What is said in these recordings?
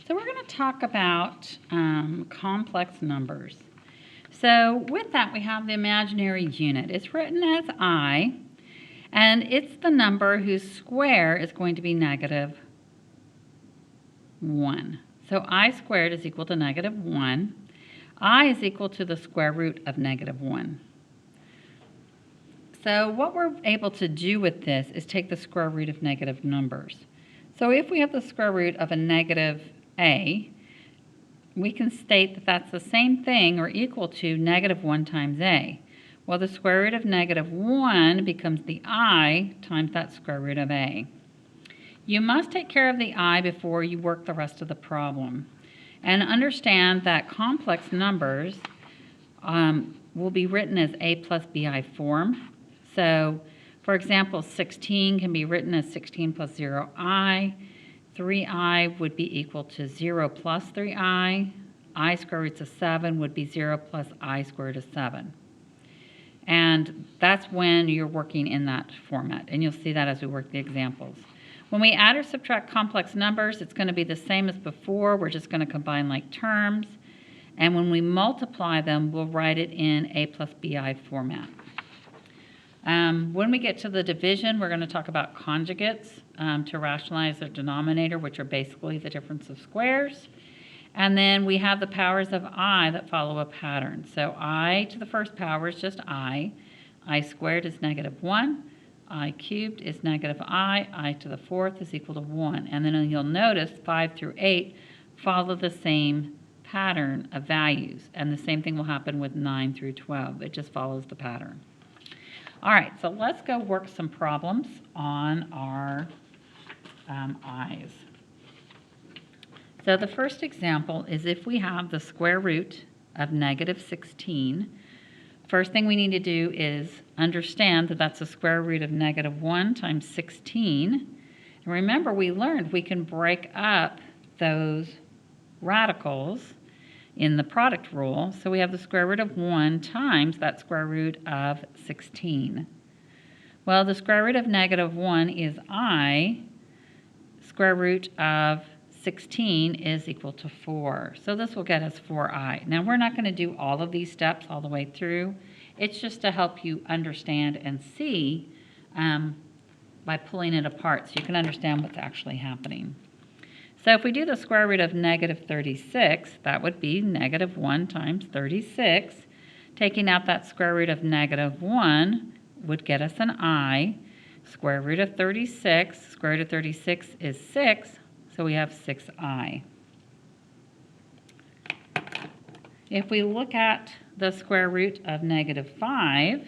So we're going to talk about complex numbers. So with that, we have the imaginary unit. It's written as I, and it's the number whose square is going to be negative 1. So I squared is equal to negative 1. I is equal to the square root of negative 1. So what we're able to do with this is take the square root of negative numbers. So if we have the square root of a negative a, we can state that that's the same thing or equal to negative 1 times a. Well, the square root of negative 1 becomes the I times that square root of a. You must take care of the I before you work the rest of the problem. And understand that complex numbers will be written as a plus bi form. So, for example, 16 can be written as 16 plus 0i. 3i would be equal to 0 plus 3i. I square root of 7 would be 0 plus I square root of 7. And that's when you're working in that format. And you'll see that as we work the examples. When we add or subtract complex numbers, it's going to be the same as before. We're just going to combine like terms. And when we multiply them, we'll write it in a plus bi format. When we get to the division, we're going to talk about conjugates to rationalize their denominator, which are basically the difference of squares. And then we have the powers of I that follow a pattern. So I to the first power is just I squared is negative 1. I cubed is negative I to the fourth is equal to 1. And then you'll notice 5 through 8 follow the same pattern of values. And the same thing will happen with 9 through 12. It just follows the pattern. All right, so let's go work some problems on our i's. So the first example is if we have the square root of negative 16. First thing we need to do is understand that that's the square root of negative 1 times 16. And remember, we learned we can break up those radicals in the product rule. So we have the square root of 1 times that square root of 16. Well, the square root of negative 1 is I. Square root of 16 is equal to 4. So this will get us 4i. Now, we're not going to do all of these steps all the way through. It's just to help you understand and see by pulling it apart so you can understand what's actually happening. So if we do the square root of negative 36, that would be negative 1 times 36. Taking out that square root of negative 1 would get us an I. Square root of 36, square root of 36 is 6, so we have 6i. If we look at the square root of negative 5,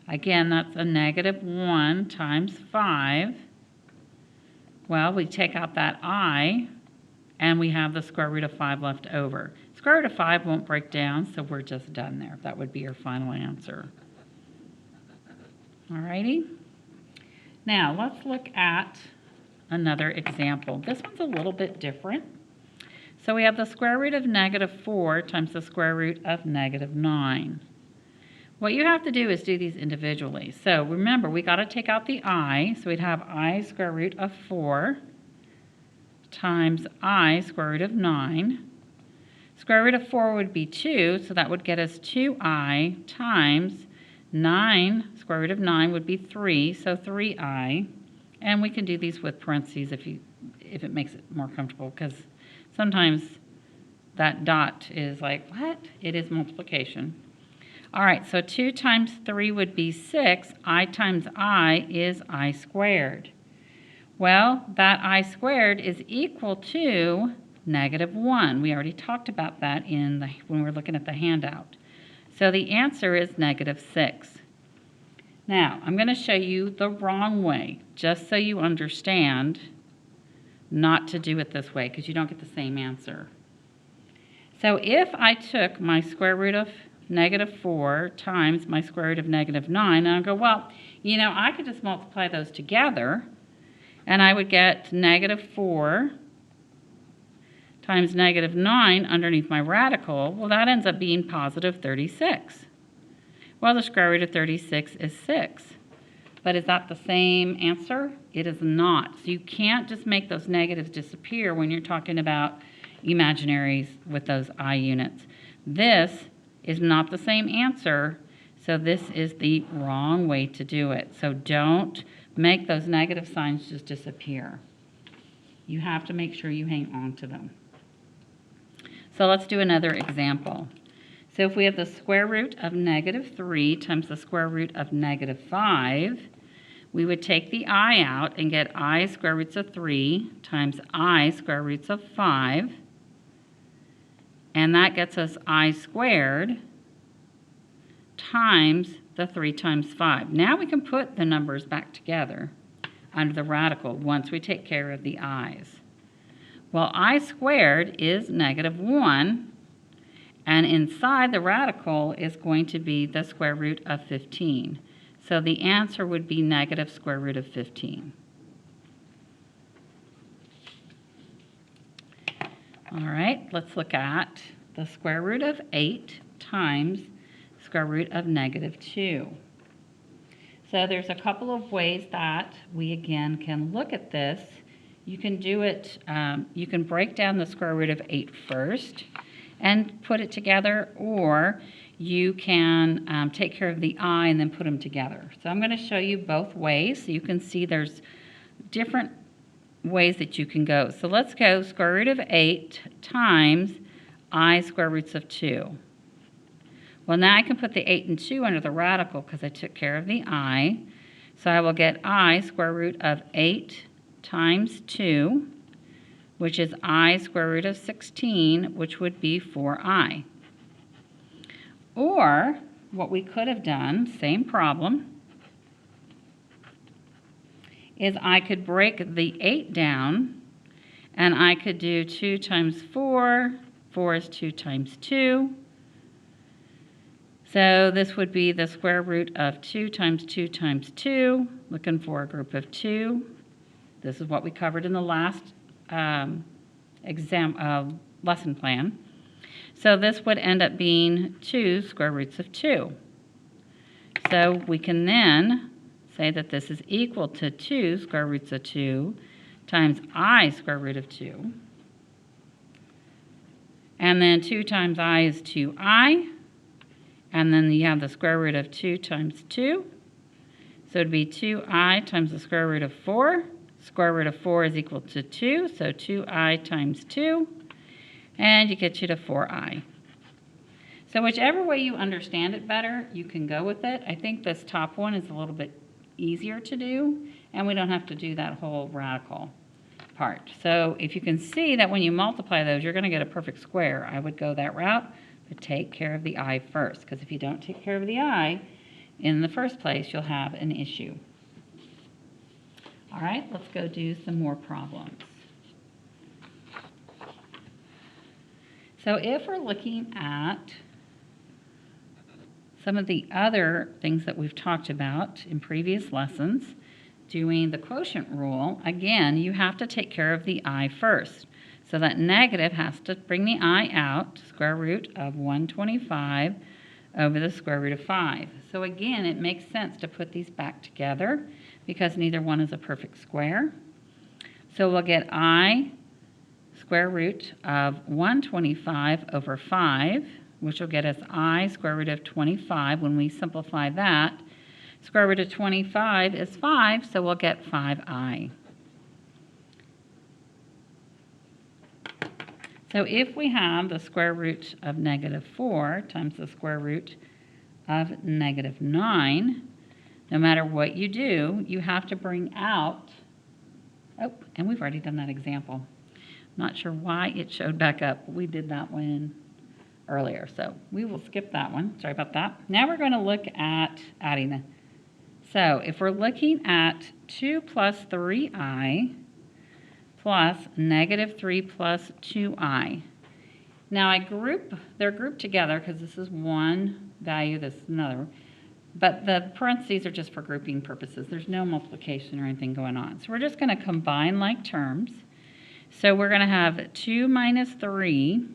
again, that's a negative 1 times 5. Well, we take out that I, and we have the square root of 5 left over. Square root of 5 won't break down, so we're just done there. That would be your final answer. Alrighty. Now, let's look at another example. This one's a little bit different. So we have the square root of negative 4 times the square root of negative 9. What you have to do is do these individually. So remember, we got to take out the I. So we'd have I square root of 4 times I square root of 9. Square root of 4 would be 2, so that would get us 2i times 9. Square root of 9 would be 3, so 3i. And we can do these with parentheses if it makes it more comfortable, because sometimes that dot is like, what? It is multiplication. All right, so 2 times 3 would be 6. I times I is I squared. Well, that I squared is equal to negative 1. We already talked about that when we were looking at the handout. So the answer is negative 6. Now, I'm going to show you the wrong way, just so you understand not to do it this way, because you don't get the same answer. So if I took my square root of negative 4 times my square root of negative 9, and I'll go, well, you know, I could just multiply those together, and I would get negative 4 times negative 9 underneath my radical. Well, that ends up being positive 36. Well, the square root of 36 is 6. But is that the same answer? It is not. So you can't just make those negatives disappear when you're talking about imaginaries with those I units. This is not the same answer, so this is the wrong way to do it. So don't make those negative signs just disappear. You have to make sure you hang on to them. So let's do another example. So if we have the square root of -3 times the square root of -5, we would take the I out and get I square roots of 3 times I square roots of 5. And that gets us I squared times the 3 times 5. Now we can put the numbers back together under the radical once we take care of the i's. Well, I squared is -1, and inside the radical is going to be the square root of 15. So the answer would be negative square root of 15. All right, let's look at the square root of 8 times square root of -2. So there's a couple of ways that we again can look at this. You can do it, you can break down the square root of 8 first and put it together, or you can take care of the I and then put them together. So I'm going to show you both ways so you can see there's different ways that you can go. So let's go square root of 8 times I square roots of 2. Well, now I can put the 8 and 2 under the radical because I took care of the I. So I will get I square root of 8 times 2, which is I square root of 16, which would be 4I. Or what we could have done, same problem, is I could break the 8 down, and I could do 2 times 4. 4 is 2 times 2. So this would be the square root of 2 times 2 times 2, looking for a group of 2. This is what we covered in the last lesson plan. So this would end up being 2 square roots of 2. So we can then say that this is equal to 2 square roots of 2 times I square root of 2. And then 2 times I is 2I. And then you have the square root of 2 times 2. So it would be 2I times the square root of 4. Square root of 4 is equal to 2, so 2I times 2. And you get you to 4I. So whichever way you understand it better, you can go with it. I think this top one is a little bit easier to do, and we don't have to do that whole radical part. So if you can see that when you multiply those, you're going to get a perfect square. I would go that route, but take care of the I first, because if you don't take care of the I in the first place, you'll have an issue. All right, let's go do some more problems. So if we're looking at some of the other things that we've talked about in previous lessons, doing the quotient rule, again, you have to take care of the I first. So that negative has to bring the I out, square root of 125 over the square root of 5. So again, it makes sense to put these back together because neither one is a perfect square. So we'll get I square root of 125 over 5, which will get us I square root of 25 when we simplify that. Square root of 25 is 5, so we'll get 5I. So if we have the square root of -4 times the square root of -9, no matter what you do, you have to bring out, oh, and we've already done that example. Not sure why it showed back up. We did that one earlier, so we will skip that one. Sorry about that. Now we're going to look at adding it. So if we're looking at 2 plus 3I plus -3 plus 2I. Now they're grouped together because this is one value, this is another. But the parentheses are just for grouping purposes. There's no multiplication or anything going on. So we're just going to combine like terms. So we're going to have 2 minus 3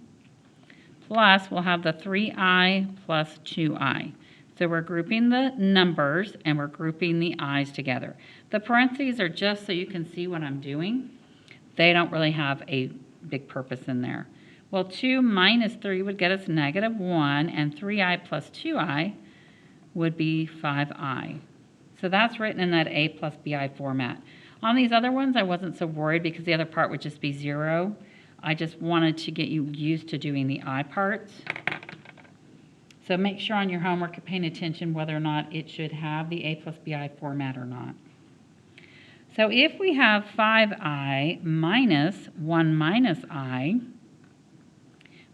plus, we'll have the 3I plus 2I. So we're grouping the numbers and we're grouping the i's together. The parentheses are just so you can see what I'm doing. They don't really have a big purpose in there. Well, 2 minus 3 would get us negative 1, and 3i plus 2i would be 5i. So that's written in that a plus bi format. On these other ones, I wasn't so worried because the other part would just be 0. I just wanted to get you used to doing the I parts. So make sure on your homework you're paying attention whether or not it should have the a plus bi format or not. So if we have 5i minus 1 minus I,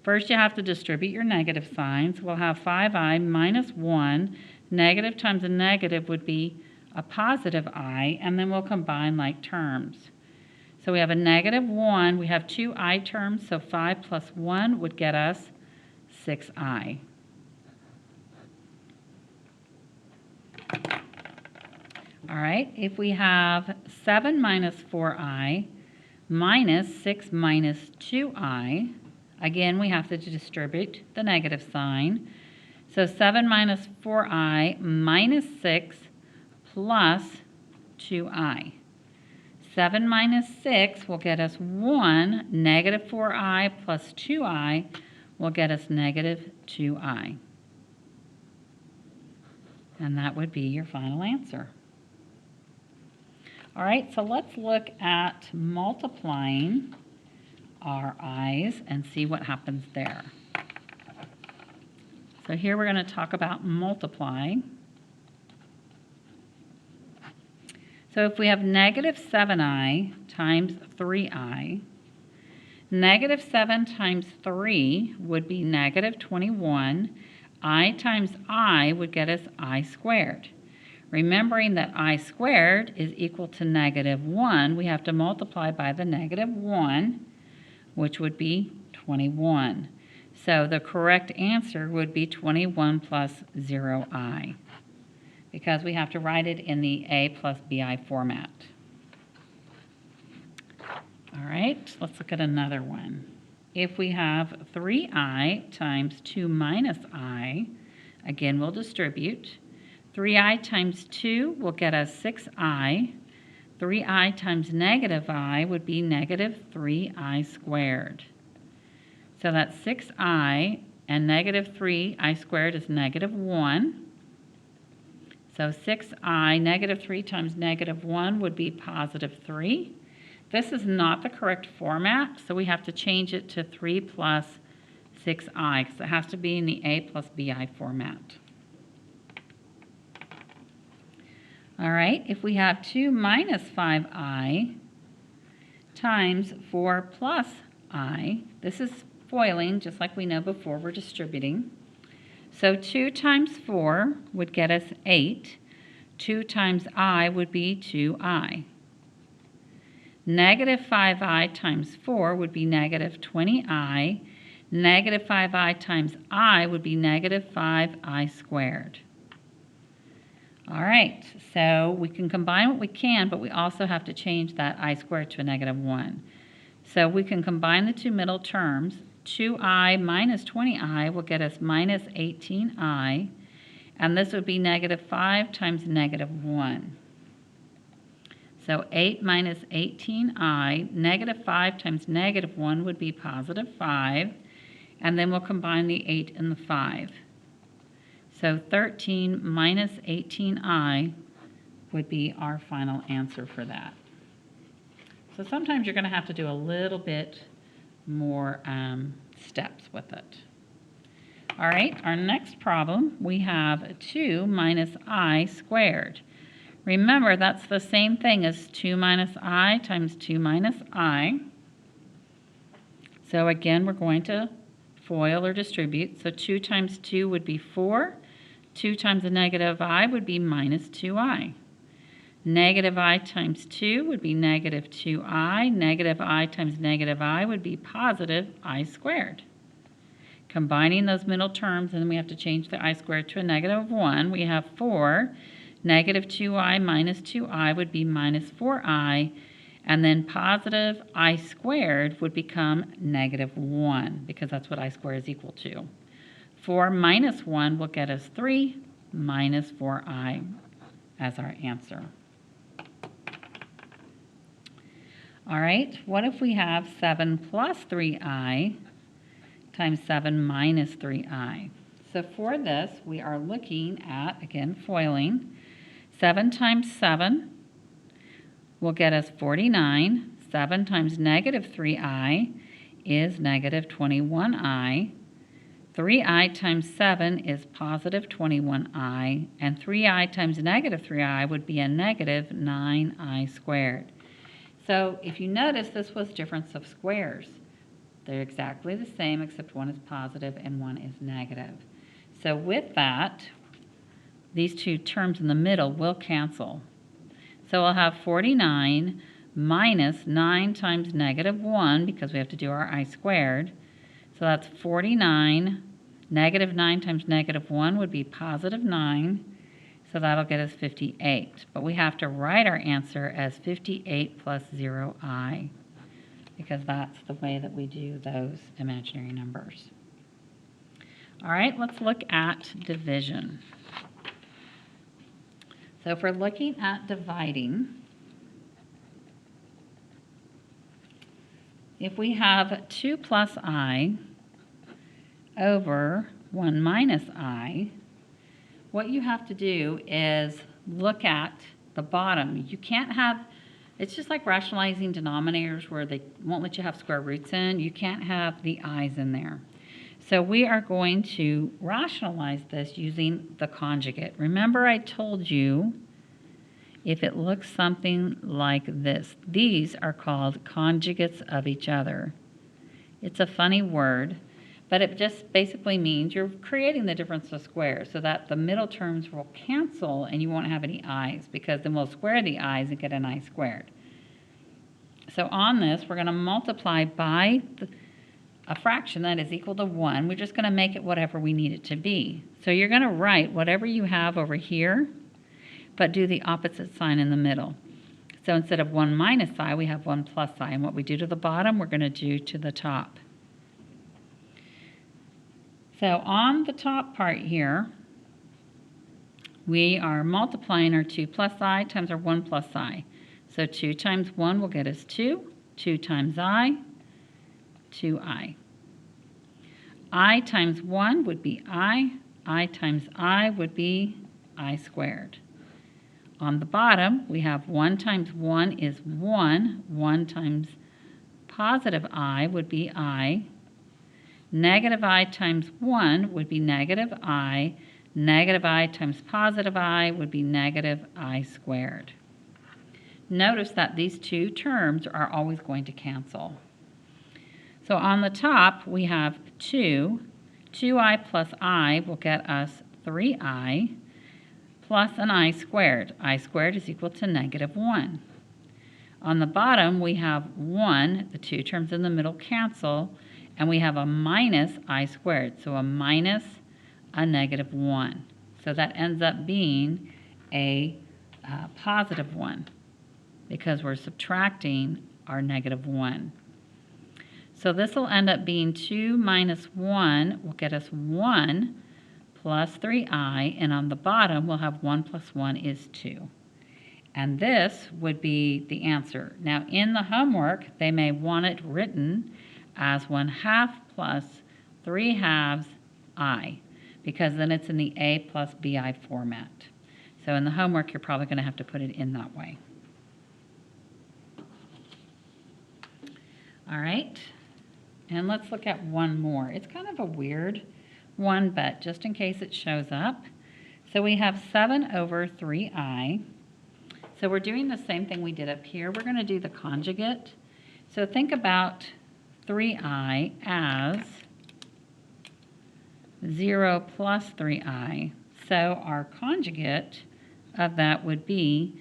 first you have to distribute your negative signs. We'll have 5i minus 1. Negative times a negative would be a positive I, and then we'll combine like terms. So we have a negative 1. We have 2 I terms, so 5 plus 1 would get us 6i. All right, if we have 7 minus 4i minus 6 minus 2i, again, we have to distribute the negative sign. So 7 minus 4i minus 6 plus 2i. 7 minus 6 will get us 1. Negative 4i plus 2i will get us negative 2i. And that would be your final answer. All right, so let's look at multiplying our i's and see what happens there. So here we're going to talk about multiplying. So if we have negative 7i times 3i, negative 7 times 3 would be negative 21. I times I would get us I squared. Remembering that I squared is equal to negative 1, we have to multiply by the negative 1, which would be 21. So the correct answer would be 21 plus 0i, because we have to write it in the a plus bi format. All right, let's look at another one. If we have 3i times 2 minus I, again we'll distribute. 3i times 2 will get us 6i. 3i times negative I would be negative 3i squared. So that's 6i, and negative 3i squared is negative 1. So 6i, negative 3 times negative 1 would be positive 3. This is not the correct format, so we have to change it to 3 plus 6i, because it has to be in the a plus bi format. All right, if we have 2 minus 5i times 4 plus I, this is FOILing, just like we know before we're distributing. So 2 times 4 would get us 8. 2 times I would be 2i. Negative 5i times 4 would be negative 20i. Negative 5i times I would be negative 5i squared. All right, so we can combine what we can, but we also have to change that I squared to a negative 1. So we can combine the two middle terms. 2i minus 20i will get us minus 18i, and this would be negative 5 times negative 1. So 8 minus 18i, negative 5 times negative 1 would be positive 5, and then we'll combine the 8 and the 5. So 13 minus 18i would be our final answer for that. So sometimes you're going to have to do a little bit more steps with it. All right, our next problem, we have 2 minus I squared. Remember, that's the same thing as 2 minus I times 2 minus I. So again, we're going to FOIL or distribute. So 2 times 2 would be 4. 2 times a negative I would be minus 2i. Negative I times 2 would be negative 2i. Negative I times negative I would be positive I squared. Combining those middle terms, and then we have to change the I squared to a negative 1, we have 4. Negative 2i minus 2i would be minus 4i, and then positive I squared would become negative 1, because that's what I squared is equal to. 4 minus 1 will get us 3, minus 4i as our answer. All right, what if we have 7 plus 3i times 7 minus 3i? So for this, we are looking at, again, foiling. 7 times 7 will get us 49. 7 times negative 3i is negative 21i. 3i times 7 is positive 21i. And 3i times negative 3i would be a negative 9i squared. So if you notice, this was difference of squares. They're exactly the same except one is positive and one is negative. So with that, these two terms in the middle will cancel. So we'll have 49 minus 9 times negative 1 because we have to do our I squared. So that's 49. Negative 9 times negative 1 would be positive 9. So that'll get us 58. But we have to write our answer as 58 plus 0i because that's the way that we do those imaginary numbers. All right, let's look at division. So if we're looking at dividing, if we have 2 plus I over 1 minus I, what you have to do is look at the bottom. You can't have, it's just like rationalizing denominators where they won't let you have square roots in. You can't have the i's in there. So we are going to rationalize this using the conjugate. Remember I told you if it looks something like this, these are called conjugates of each other. It's a funny word, but it just basically means you're creating the difference of squares so that the middle terms will cancel and you won't have any i's because then we'll square the i's and get an I squared. So on this, we're going to multiply by a fraction that is equal to 1. We're just going to make it whatever we need it to be. So you're going to write whatever you have over here, but do the opposite sign in the middle. So instead of 1 minus I, we have 1 plus I. And what we do to the bottom, we're going to do to the top. So on the top part here, we are multiplying our 2 plus I times our 1 plus I. So 2 times 1 will get us 2. 2 times I, 2i. I times 1 would be I times I would be I squared. On the bottom, we have 1 times 1 is 1. 1 times positive I would be I. Negative I times 1 would be negative I. Negative I times positive I would be negative I squared. Notice that these two terms are always going to cancel. So on the top, we have 2. 2i plus I will get us 3i plus an I squared. I squared is equal to negative 1. On the bottom, we have 1. The two terms in the middle cancel, and we have a minus I squared. So a minus a negative 1. So that ends up being a positive 1 because we're subtracting our negative 1. So this will end up being 2 minus 1 will get us 1 plus 3i, and on the bottom we'll have 1 plus 1 is 2. And this would be the answer. Now in the homework, they may want it written as 1/2 plus 3/2 I, because then it's in the A plus BI format. So in the homework, you're probably going to have to put it in that way. All right, and let's look at one more. It's kind of a weird one, but just in case it shows up. So we have 7 over 3i. So we're doing the same thing we did up here. We're going to do the conjugate. So think about 3i as 0 plus 3i. So our conjugate of that would be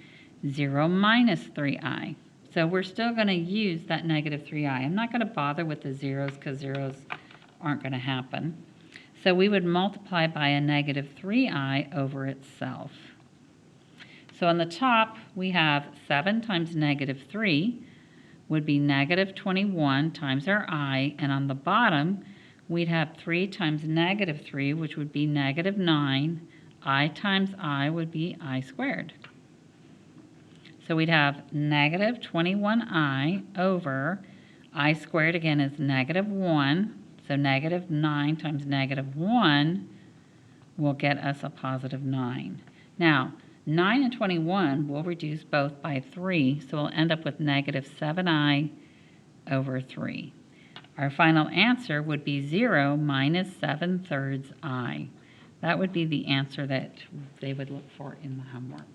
0 minus 3i. So we're still going to use that negative 3i. I'm not going to bother with the zeros because zeros aren't going to happen. So we would multiply by a negative 3i over itself. So on the top, we have 7 times negative 3 would be negative 21 times our I, and on the bottom, we'd have 3 times negative 3, which would be negative 9i I times I would be I squared. So we'd have negative 21I over I squared, again, is negative 1. So negative 9 times negative 1 will get us a positive 9. Now, 9 and 21 will reduce both by 3, so we'll end up with negative 7I over 3. Our final answer would be 0 minus 7/3 I. That would be the answer that they would look for in the homework.